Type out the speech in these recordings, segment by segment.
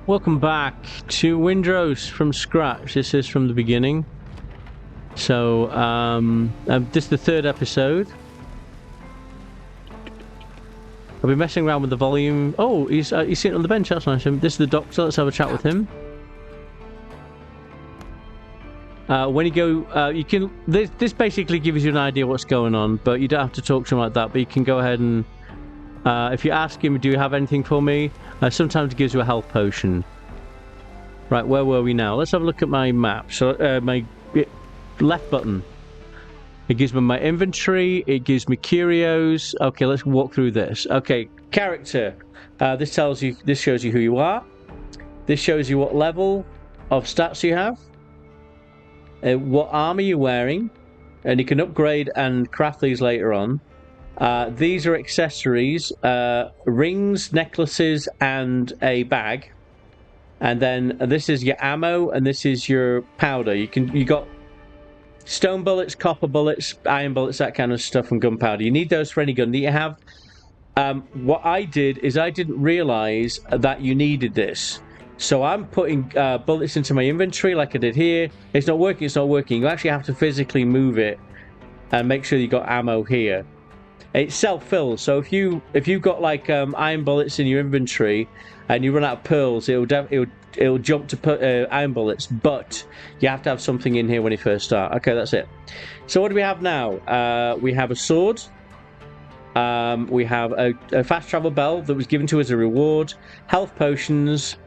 Welcome back to Windrose from scratch. This is from the beginning. So, this is the third episode. I'll be messing around with the volume. Oh, he's sitting on the bench. That's nice. This is the doctor. Let's have a chat with him. When you go, you can. This basically gives you an idea what's going on, but you don't have to talk to him like that. But you can go ahead and, if you ask him, "Do you have anything for me?" Sometimes it gives you a health potion. Right, where were we now? Let's have a look at my map. So, my left button. It gives me my inventory. It gives me curios. Okay, let's walk through this. Okay, character. This shows you who you are. This shows you what level of stats you have. What armor you're wearing, and you can upgrade and craft these later on. These are accessories, rings, necklaces, and a bag. And then this is your ammo, and this is your powder. You got stone bullets, copper bullets, iron bullets, that kind of stuff, and gunpowder. You need those for any gun that you have. What I did is I didn't realize that you needed this. So I'm putting bullets into my inventory like I did here. It's not working, it's not working. You actually have to physically move it and make sure you got ammo here. It self-fills, so if you've got like iron bullets in your inventory and you run out of pearls, it'll jump to iron bullets, but you have to have something in here when you first start. Okay, that's it. So what do we have now? We have a sword. We have a fast travel bell that was given to us as a reward, health potions,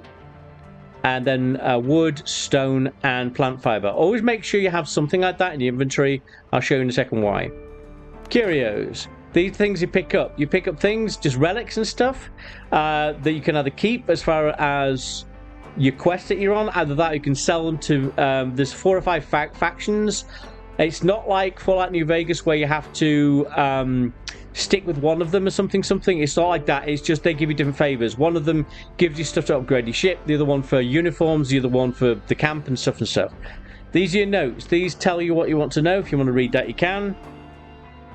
and then wood, stone, and plant fiber. Always make sure you have something like that in your inventory. I'll show you in a second why. Curios. These things you pick up. You pick up things, just relics and stuff, that you can either keep as far as your quest that you're on. Either that, you can sell them to. There's 4 or 5 factions. It's not like Fallout New Vegas where you have to stick with one of them or something. It's not like that. It's just they give you different favors. One of them gives you stuff to upgrade your ship. The other one for uniforms. The other one for the camp and stuff. These are your notes. These tell you what you want to know. If you want to read that, you can.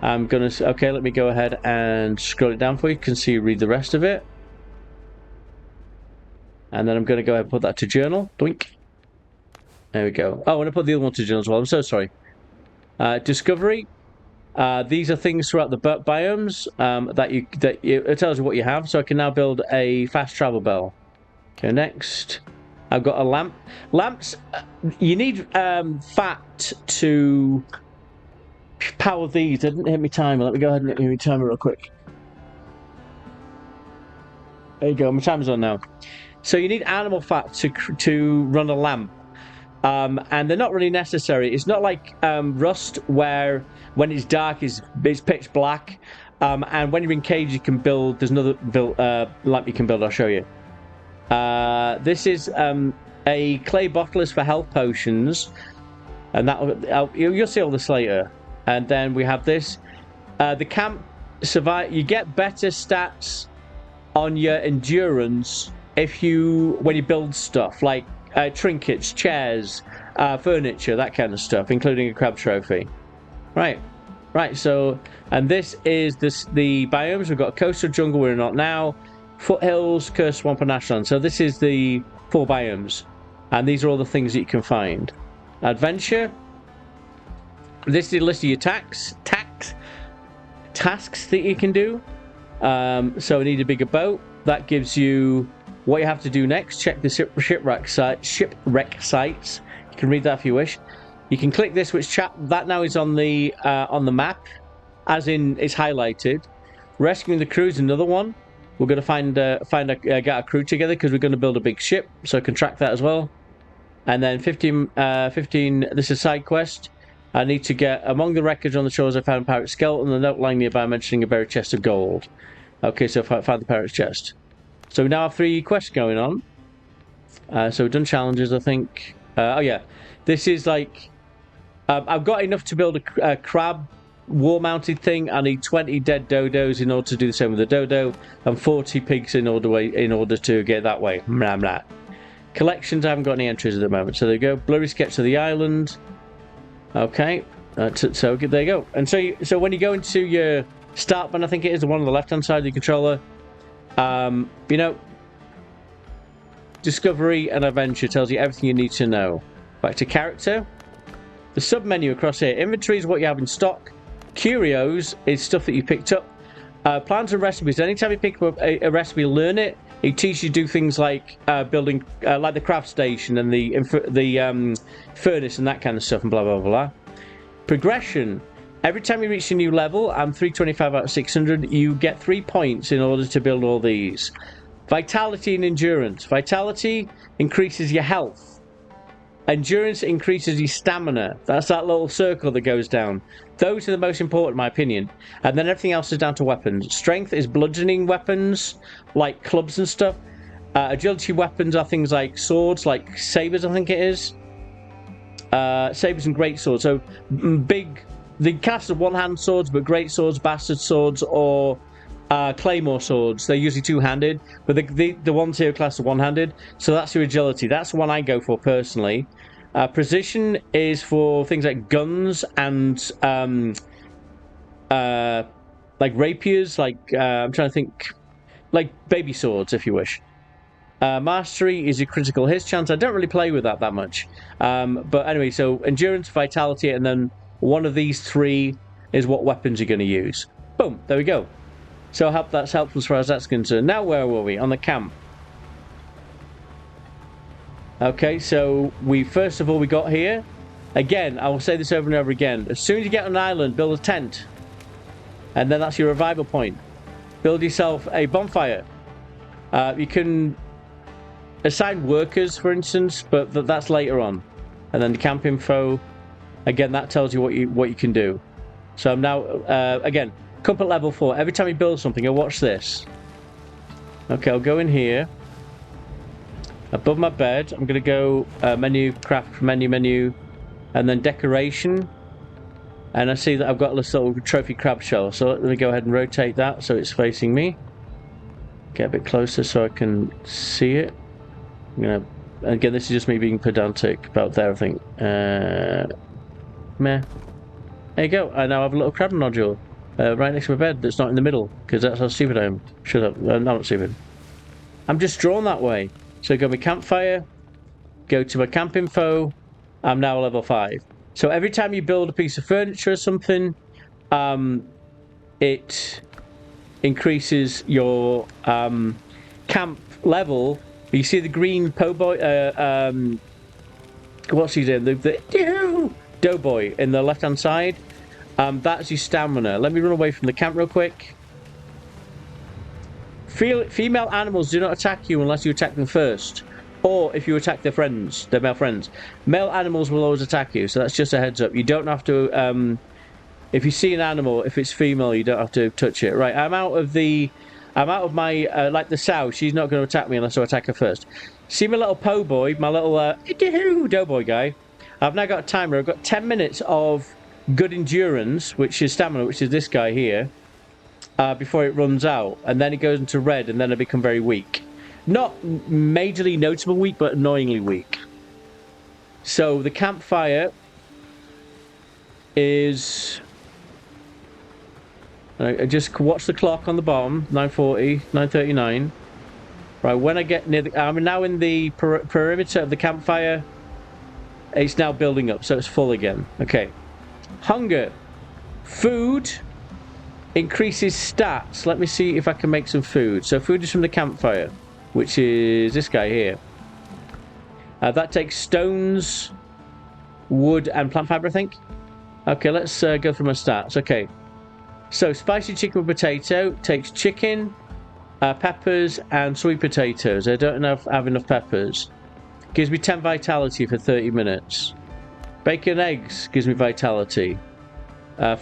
I'm gonna. Okay, let me go ahead and scroll it down for you. You can see read the rest of it. And then I'm going to go ahead and put that to journal. Doink. There we go. Oh, and I put the other one to journal as well. I'm so sorry. Discovery. These are things throughout the biomes it tells you what you have. So I can now build a fast travel bell. Okay, next. I've got a lamp. Lamps. You need fat to power these. I didn't hit my timer. Let me go ahead and hit my timer real quick. There you go. My timer's on now. So you need animal fat to run a lamp. And they're not really necessary. It's not like Rust, where when it's dark, it's pitch black. And when you're in caves, you can build. There's another lamp you can build. I'll show you. This is a clay bottle is for health potions, and you'll see all this later. And then we have this. The camp survive. You get better stats on your endurance when you build stuff like trinkets, chairs, furniture, that kind of stuff, including a crab trophy. Right. So, and this is the biomes. We've got coastal jungle. We're not now. Foothills, cursed swamp, and ashland. So this is the 4 biomes, and these are all the things that you can find. Adventure. This is a list of your tasks that you can do. So we need a bigger boat. That gives you what you have to do next. Check the shipwreck sites. You can read that if you wish. You can click this, that now is on the map, as in it's highlighted. Rescuing the crew is another one. We're going to get a crew together because we're going to build a big ship, so I can track that as well. And then 15. This is side quest. I need to get among the wreckage on the shores. I found a pirate skeleton. The note lying nearby mentioning a buried chest of gold. Okay, so I found the pirate's chest. So we now have 3 quests going on. So we've done challenges, I think. Oh yeah, this is like I've got enough to build a crab wall-mounted thing. I need 20 dead dodos in order to do the same with the dodo, and 40 pigs in order to get that way. Collections. I haven't got any entries at the moment. So there you go. Blurry sketch of the island. Okay, so there you go. And so when you go into your start button, I think it is the one on the left-hand side of the controller. discovery and adventure tells you everything you need to know. Back to character. The sub-menu across here. Inventory is what you have in stock. Curios is stuff that you picked up. Plans and recipes. Anytime you pick up a recipe, learn it. It teaches you to do things like building, like the craft station and the furnace and that kind of stuff and blah, blah, blah. Progression. Every time you reach a new level, I'm 325 out of 600, you get 3 points in order to build all these. Vitality and endurance. Vitality increases your health. Endurance increases your stamina. That's that little circle that goes down. Those are the most important, in my opinion. And then everything else is down to weapons. Strength is bludgeoning weapons, like clubs and stuff. Agility weapons are things like swords, like sabers, I think it is. Sabers and great swords. So big, the cast of one-hand swords, but great swords, bastard swords, or claymore swords. They're usually two-handed, but the ones here are classed as one-handed. So that's your agility. That's the one I go for personally. Precision is for things like guns and like rapiers, like I'm trying to think, like baby swords, if you wish. Mastery is your critical hit chance. I don't really play with that much. But anyway, so endurance, vitality, and then one of these 3 is what weapons you're going to use. Boom, there we go. So I hope that's helpful as far as that's concerned. Now where were we? On the camp. Okay, so we first of all we got here. Again, I will say this over and over again. As soon as you get on an island, build a tent. And then that's your revival point. Build yourself a bonfire. You can assign workers, for instance, but that's later on. And then the camp info, again, that tells you what you can do. So I'm now, again, comfort level 4. Every time you build something, I'll watch this. Okay, I'll go in here. Above my bed, I'm going to go menu, craft, menu, and then decoration. And I see that I've got this little trophy crab shell. So let me go ahead and rotate that so it's facing me. Get a bit closer so I can see it. I'm going to, again, this is just me being pedantic about there, I think. Meh. There you go. I now have a little crab nodule right next to my bed that's not in the middle, because that's how stupid I am. Shut up. I'm not stupid. I'm just drawn that way. So go to my campfire, go to my camp info, I'm now level 5. So every time you build a piece of furniture or something, it increases your camp level. You see the green po' boy, what's he doing? The doughboy in the left-hand side. That's your stamina. Let me run away from the camp real quick. Female animals do not attack you unless you attack them first, or if you attack their friends, their male friends. Male animals will always attack you, so that's just a heads up. You don't have to. If you see an animal, if it's female, you don't have to touch it. Right, I'm out of my like the sow. She's not going to attack me unless I attack her first. See my little po' boy, my little doughboy guy. I've now got a timer. I've got 10 minutes of good endurance, which is stamina, which is this guy here. Before it runs out, and then it goes into red, and then I become very weak. Not majorly noticeable weak, but annoyingly weak. So the campfire is... I just watch the clock on the bottom, 9:40, 9:39. Right, when I get near the... I'm now in the perimeter of the campfire. It's now building up, so it's full again. Okay. Hunger. Food... increases stats. Let me see if I can make some food. So food is from the campfire, which is this guy here. That takes stones, wood, and plant fiber, I think. Okay, let's go through my stats. Okay, so spicy chicken with potato takes chicken, peppers, and sweet potatoes. I don't have enough peppers. Gives me 10 vitality for 30 minutes. Bacon eggs gives me vitality. 5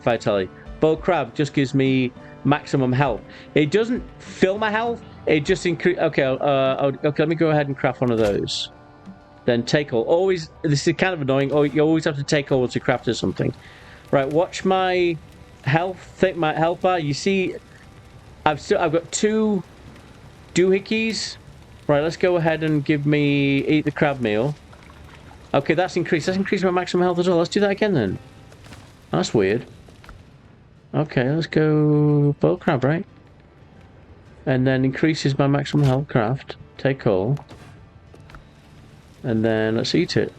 vitality. Boiled crab just gives me maximum health. It doesn't fill my health. It just increase. Okay, okay. Let me go ahead and craft one of those. Then take all. Always. This is kind of annoying. Oh, you always have to take all to craft or something. Right. Watch my health. Think my health bar. You see, I've got 2 doohickeys. Right. Let's go ahead and eat the crab meal. Okay, that's increased. That's increased my maximum health as well. Let's do that again then. That's weird. Okay, let's go boiled crab, right? And then increases my maximum health craft. Take all. And then let's eat it.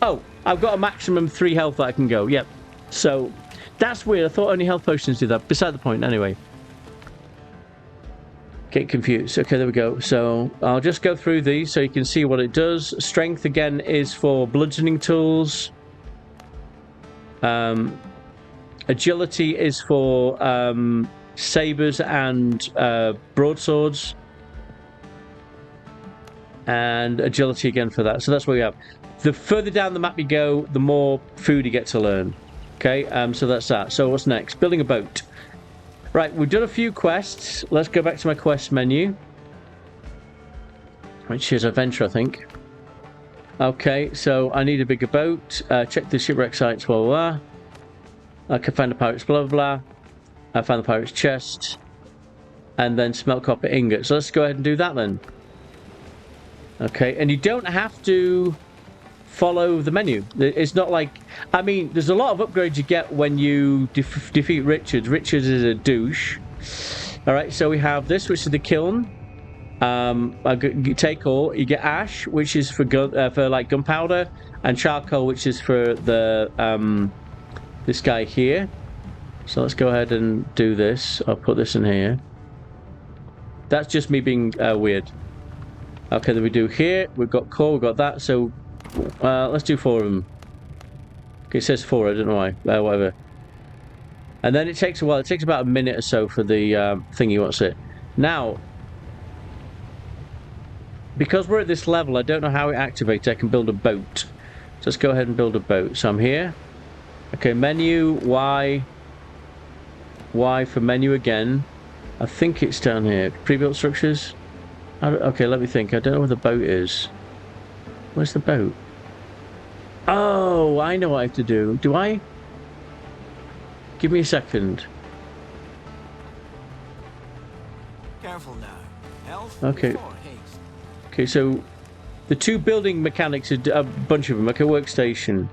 Oh, I've got a maximum 3 health that I can go. Yep. So that's weird. I thought only health potions do that. Beside the point, anyway. Get confused. Okay, there we go. So I'll just go through these so you can see what it does. Strength again is for bludgeoning tools. Agility is for sabers and broadswords. And agility again for that. So that's what we have. The further down the map you go, the more food you get to learn. Okay, so that's that. So what's next? Building a boat. Right, we've done a few quests. Let's go back to my quest menu. Which is adventure, I think. Okay, so I need a bigger boat. Check the shipwreck sites, blah, blah, blah. I can find the pirate's blah, blah, blah. I found the pirate's chest. And then smelt copper ingots. So let's go ahead and do that then. Okay, and you don't have to follow the menu. It's not like... I mean, there's a lot of upgrades you get when you defeat Richard. Richard is a douche. Alright, so we have this, which is the kiln. You take all. You get ash, which is for gunpowder, and charcoal, which is for the this guy here. So let's go ahead and do this. I'll put this in here. That's just me being weird. Okay, then we do here. We've got core, we've got that. So let's do 4 of them. Okay, it says 4, I don't know why. Whatever. And then it takes a while. It takes about a minute or so for the thingy, what's it? Now, because we're at this level, I don't know how it activates. I can build a boat. So let's go ahead and build a boat. So I'm here. Okay, menu, Y. Y for menu again. I think it's down here. Pre-built structures. Okay, let me think. I don't know where the boat is. Where's the boat? Oh, I know what I have to do. Do I? Give me a second. Careful now. Health okay. Okay, so the 2 building mechanics are a bunch of them. Okay, workstation.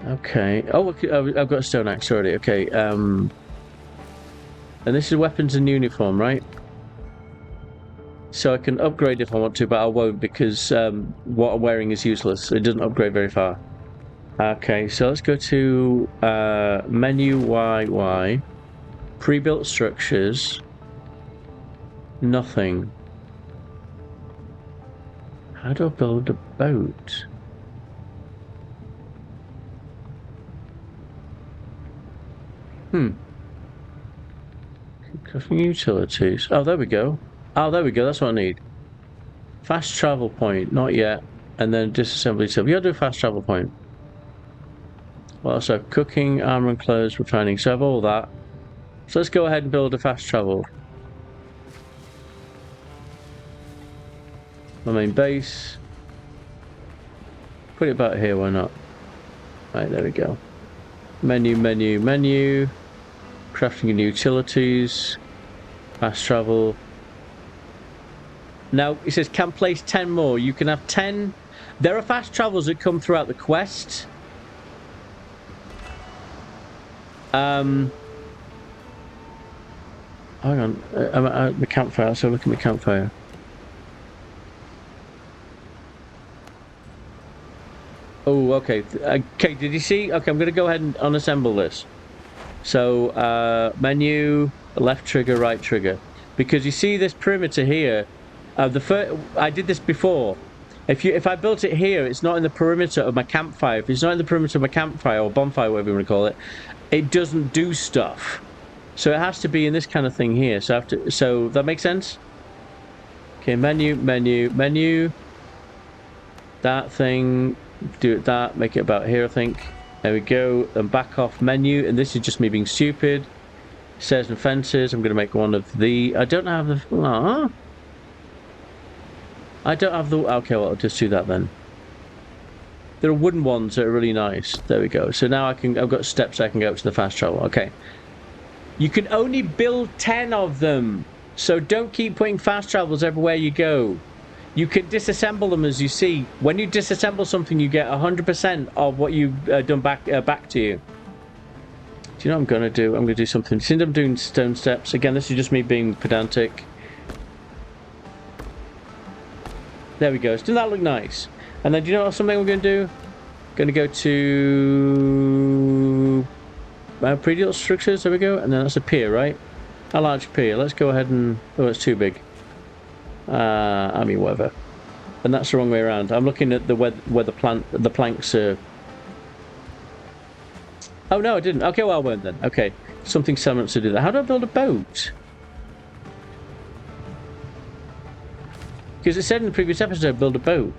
Okay. Oh, okay, I've got a stone axe already. Okay. And this is weapons and uniform, right? So I can upgrade if I want to, but I won't because what I'm wearing is useless. It doesn't upgrade very far. Okay, so let's go to menu Y. Pre-built structures. Nothing. How do I build a boat? Crafting utilities. Oh, there we go. Oh, there we go. That's what I need. Fast travel point. Not yet. And then disassembly tip. You gotta do a fast travel point. Well, so cooking, armor and clothes, refining. So I have all that. So let's go ahead and build a fast travel. My main base. Put it about here, why not? Right, there we go. Menu. Crafting and utilities. Fast travel. Now, it says can place 10 more. You can have 10. There are fast travels that come throughout the quest. Hang on. I'm at the campfire, so look at the campfire. Oh, okay. Okay, did you see? Okay, I'm going to go ahead and unassemble this. So, menu, left trigger, right trigger. Because you see this perimeter here. I did this before. If I built it here, it's not in the perimeter of my campfire. If it's not in the perimeter of my campfire or bonfire, whatever you want to call it, it doesn't do stuff. So it has to be in this kind of thing here. So that makes sense? Okay, menu. That thing, do it that, make it about here, I think. There we go. And back off menu. And this is just me being stupid. Stairs and fences. I'm going to make one of the... I don't have the... I don't have the... Okay, well, I'll just do that then. There are wooden ones that are really nice. There we go. So now I've got steps I can go up to the fast travel. Okay. You can only build 10 of them. So don't keep putting fast travels everywhere you go. You can disassemble them as you see. When you disassemble something, you get 100% of what you've done back to you. Do you know what I'm going to do? I'm going to do something. Since I'm doing stone steps, again, this is just me being pedantic. There we go. Doesn't that look nice? And then do you know what something we're going to do? Going to go to pre-built structures. There we go. And then that's a pier, right? A large pier. Let's go ahead and... Oh, it's too big. I mean, whatever. And that's the wrong way around. I'm looking at where the planks are... Oh, no, I didn't. Okay, well, I won't then. Okay. Something similar to do that. How do I build a boat? Because it said in the previous episode, build a boat.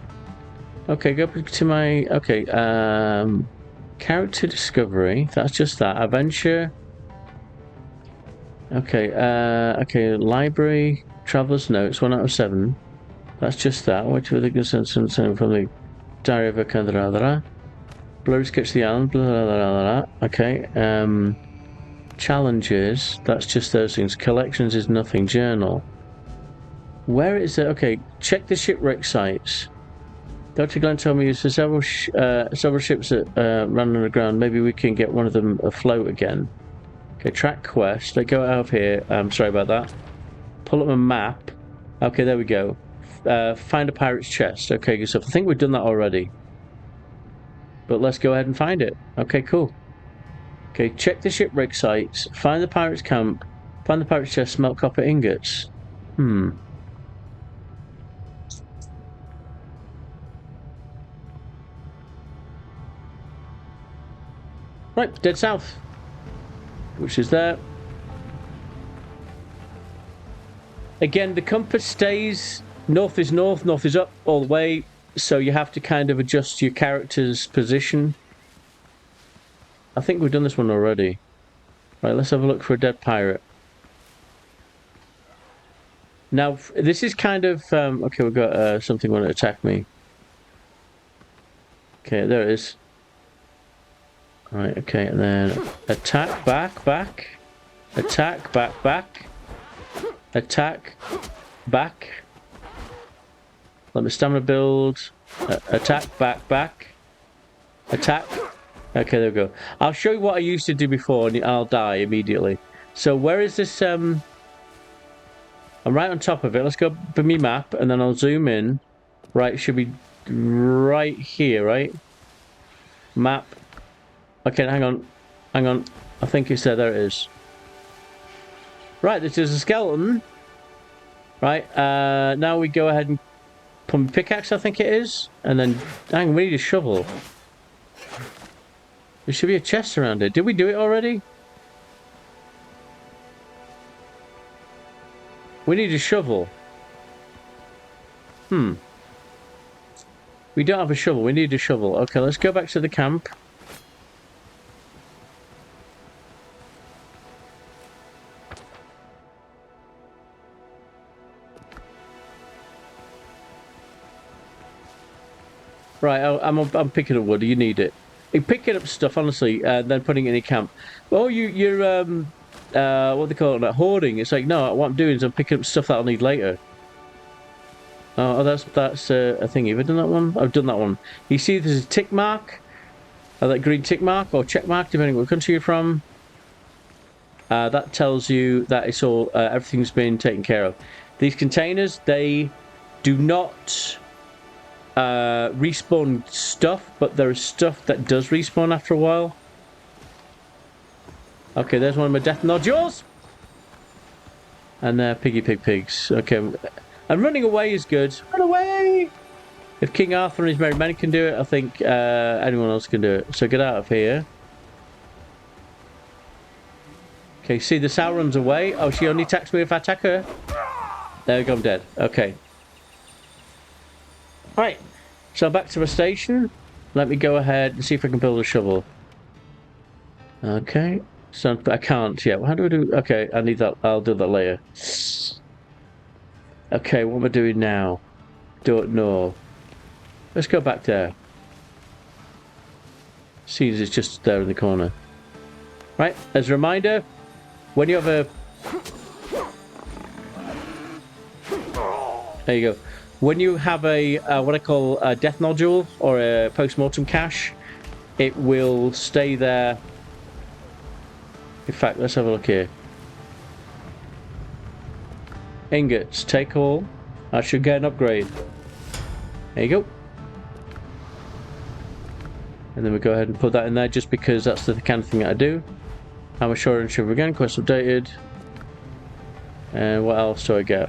Okay, go to my... Okay, character discovery. That's just that. Adventure. Okay, okay, library. Traveler's notes, 1 out of 7. That's just that. Which were the concerns from the diary of a Candra. Blurry sketch of the island. Blah, blah, blah, blah. Okay, challenges. That's just those things. Collections is nothing. Journal. Where is it? Okay, check the shipwreck sites. Dr. Glenn told me there's several ships that run underground. Maybe we can get one of them afloat again. Okay, track quest. Let's go out of here. Sorry about that. Pull up a map. Okay, there we go. Find a pirate's chest. Okay, good stuff. I think we've done that already. But let's go ahead and find it. Okay, cool. Okay, check the shipwreck sites. Find the pirate's camp. Find the pirate's chest. Smelt copper ingots. Right, dead south. Which is there. Again, the compass stays north is north, north is up all the way. So you have to kind of adjust your character's position. I think we've done this one already. Right, let's have a look for a dead pirate. Now, this is kind of... okay, we've got something want to attack me. Okay, there it is. Right, okay, and then attack, back, back. Attack, back, back. Attack, back. Let me stamina build. Attack, back, back. Attack. Okay, there we go. I'll show you what I used to do before and I'll die immediately. So where is this? I'm right on top of it. Let's go to me map and then I'll zoom in. Right, should be right here, right? Map. Okay, hang on. Hang on. I think it's there. There it is. Right, this is a skeleton. Right, now we go ahead and put a pickaxe, I think it is. And then, hang on, we need a shovel. There should be a chest around it. Did we do it already? We need a shovel. We don't have a shovel. We need a shovel. Okay, let's go back to the camp. Right, I'm picking up wood. You need it. You're picking up stuff, honestly, then putting it in your camp. Oh, you're what they call it, like hoarding. It's like, no, what I'm doing is I'm picking up stuff that I'll need later. Oh, that's a thingy. Have I done that one? I've done that one. You see there's a tick mark, that green tick mark or check mark, depending on what country you're from. That tells you that it's all everything's been taken care of. These containers, they do not respawn stuff, but there is stuff that does respawn after a while. Okay, there's one of my death nodules. And piggy pig pigs. Okay, and running away is good. Run away! If King Arthur and his merry men can do it, I think anyone else can do it. So get out of here. Okay, see the sow runs away. Oh, she only attacks me if I attack her. There we go, I'm dead. Okay. Right, so back to the station. Let me go ahead and see if I can build a shovel. Okay, so I can't yet. How do I do? Okay, I need that. I'll do that later. Okay, what am I doing now? Don't know. Let's go back there. Seems it's just there in the corner. Right, as a reminder, when you have a... There you go. When you have a what I call a death nodule or a post-mortem cache, it will stay there. In fact, let's have a look here. Ingots, take all. I should get an upgrade. There you go. And then we go ahead and put that in there just because that's the kind of thing that I do. I'm sure and sugar again, quest updated. And what else do I get?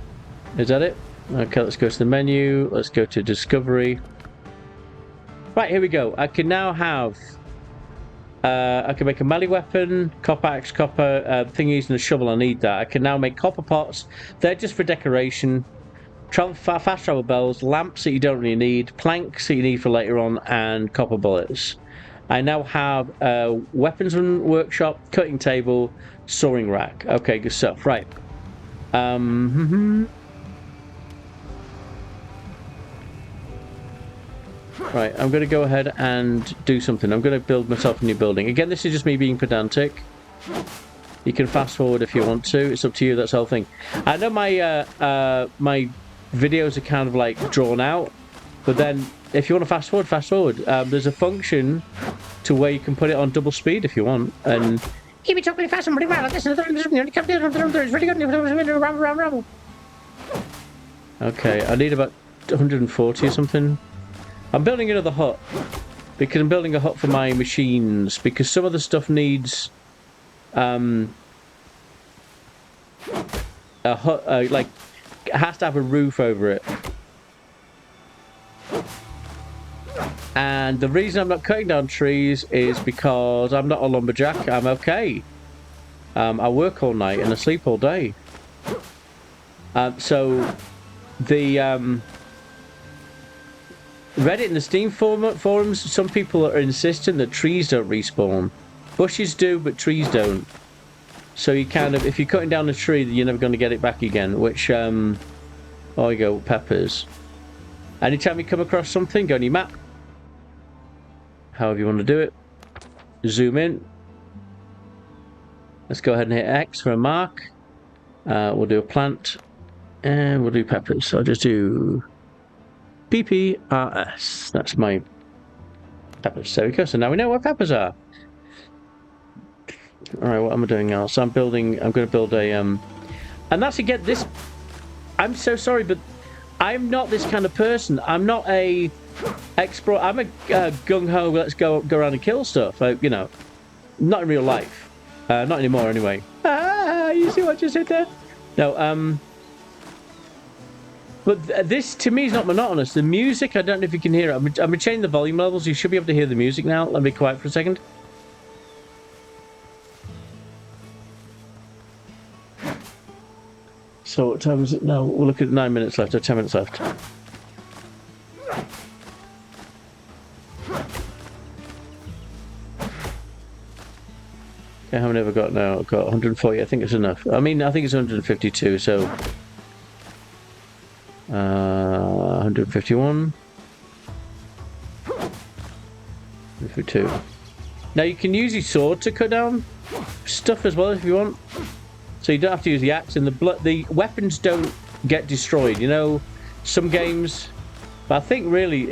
Is that it? Okay, let's go to the menu. Let's go to discovery. Right, here we go. I can now have... I can make a melee weapon, copper axe, copper thingies, and a shovel. I need that. I can now make copper pots. They're just for decoration. Fast travel bells, lamps that you don't really need, planks that you need for later on, and copper bullets. I now have a weapons workshop, cutting table, soaring rack. Okay, good stuff. Right. Right, I'm going to go ahead and do something. I'm going to build myself a new building. Again, this is just me being pedantic. You can fast forward if you want to. It's up to you. That's the whole thing. I know my my videos are kind of like drawn out, but then if you want to fast forward, fast forward. There's a function to where you can put it on double speed if you want, and keep it talking fast and pretty well. Okay, I need about 140 or something. I'm building another hut because I'm building a hut for my machines because some of the stuff needs a hut like it has to have a roof over it. And the reason I'm not cutting down trees is because I'm not a lumberjack. I'm okay. I work all night and I sleep all day. So the Reddit and the Steam forums, some people are insistent that trees don't respawn. Bushes do, but trees don't. So you kind of, if you're cutting down a tree, you're never going to get it back again, which, oh, you go, peppers. Anytime you come across something, go on your map. However you want to do it. Zoom in. Let's go ahead and hit X for a mark. We'll do a plant. And we'll do peppers. So I'll just do PPRS. That's my peppers. There we go. So now we know what peppers are. Alright, what am I doing else? I'm going to build a, and that's again, this, I'm so sorry, but I'm not this kind of person. I'm not a explorer. I'm a gung-ho, let's go around and kill stuff. You know, not in real life. Not anymore, anyway. You see what I just did there? No, but this, to me, is not monotonous. The music, I don't know if you can hear it. I'm going to change the volume levels. You should be able to hear the music now. Let me be quiet for a second. So what time is it now? We'll look at 9 minutes left, or 10 minutes left. Okay, how many have I got now? I've got 140, I think it's enough. I mean, I think it's 152, so... 151. 152. Now you can use your sword to cut down stuff as well if you want. So you don't have to use the axe, and the weapons don't get destroyed. You know, some games, but I think really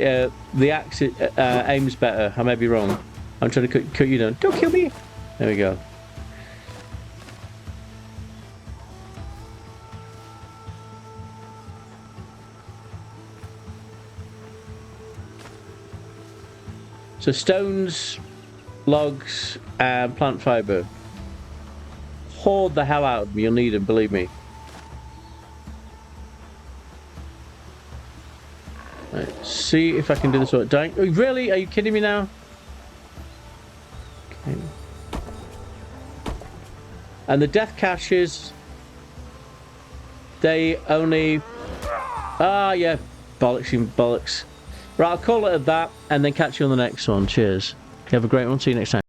the axe aims better. I may be wrong. I'm trying to cut you down. Don't kill me. There we go. So stones, logs, and plant fiber. Hoard the hell out of them. You'll need them, believe me. Right, see if I can do this without dying. Oh, really? Are you kidding me now? Okay. And the death caches, they only... Ah, yeah. Bollocks. Right, I'll call it at that, and then catch you on the next one. Cheers. You have a great one. See you next time.